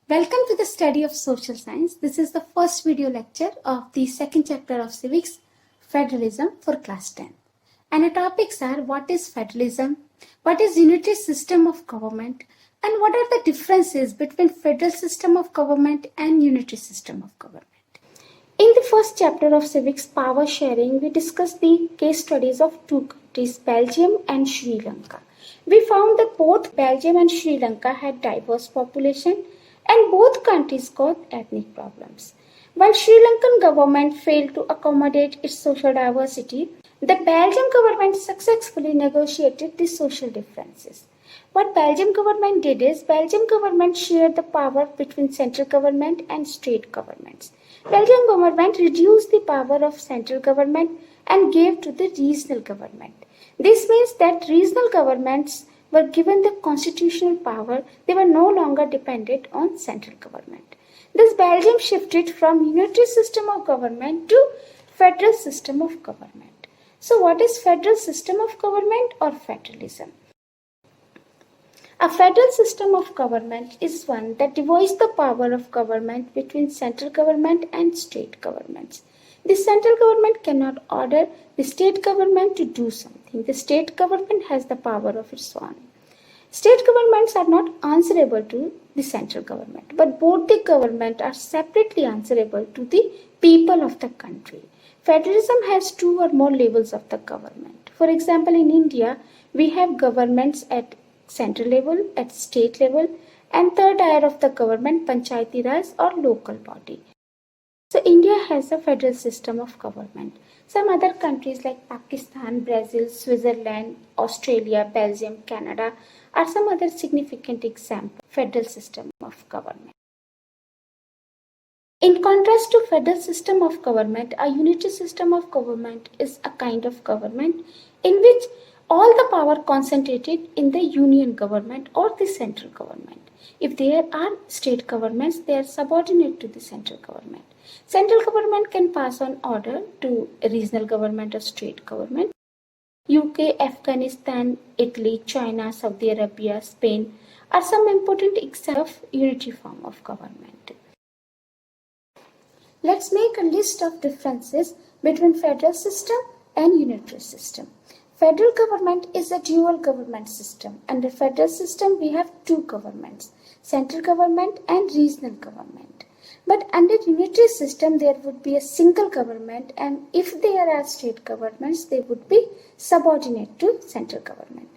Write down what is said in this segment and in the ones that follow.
Welcome to the study of social science. This is the first video lecture of the second chapter of civics, federalism for class 10. And the topics are what is federalism, what is unitary system of government, and what are the differences between federal system of government and unitary system of government. In the first chapter of civics power sharing, we discussed the case studies of two countries, Belgium and Sri Lanka. We found that both Belgium and Sri Lanka had diverse population and both countries got ethnic problems. While Sri Lankan government failed to accommodate its social diversity, the Belgian government successfully negotiated the social differences. What Belgian government did is, Belgian government shared the power between central government and state governments. Belgian government reduced the power of central government and gave to the regional government. This means that regional governments were given the constitutional power. They were no longer dependent on central government. Thus, Belgium shifted from unitary system of government to federal system of government. So, what is federal system of government or federalism? A federal system of government is one that divides the power of government between central government and state governments. The central government cannot order the state government to do something. The state government has the power of its own. State governments are not answerable to the central government, but both the government are separately answerable to the people of the country. Federalism has two or more levels of the government. For example, in India, we have governments at central level, at state level, and third tier of the government, Panchayati Raj or local body. So India has a federal system of government. Some other countries like Pakistan, Brazil, Switzerland, Australia, Belgium, Canada are some other significant examples of federal system of government. In contrast to federal system of government, a unitary system of government is a kind of government in which all the power concentrated in the union government or the central government. If there are state governments, they are subordinate to the central government. Central government can pass on order to regional government or state government. UK, Afghanistan, Italy, China, Saudi Arabia, Spain are some important examples of unitary form of government. Let's make a list of differences between federal system and unitary system. Federal government is a dual government system. Under federal system, we have two governments, central government and regional government. But under unitary system, there would be a single government, and if there are state governments, they would be subordinate to central government.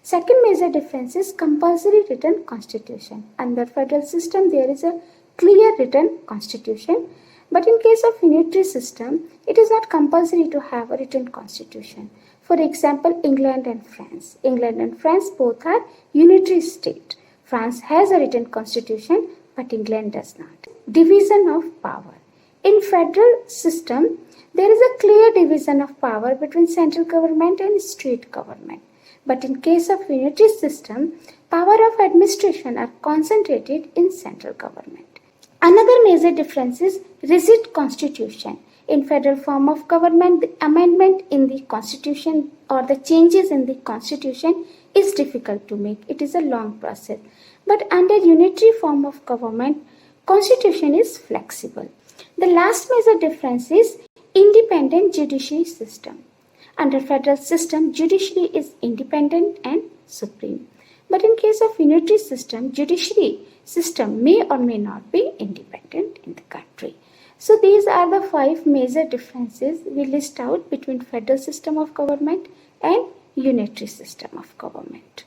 Second major difference is compulsory written constitution. Under federal system, there is a clear written constitution. But in case of unitary system, it is not compulsory to have a written constitution. For example, England and France. England and France both are unitary state. France has a written constitution, but England does not. Division of power. In federal system, there is a clear division of power between central government and state government. But in case of unitary system, power of administration are concentrated in central government. Another major difference is rigid constitution. In federal form of government, the amendment in the constitution or the changes in the constitution is difficult to make. It is a long process. But under unitary form of government, constitution is flexible. The last major difference is independent judiciary system. Under federal system, judiciary is independent and supreme. But in case of unitary system, judiciary system may or may not be independent in the country. So these are the 5 major differences we list out between federal system of government and unitary system of government.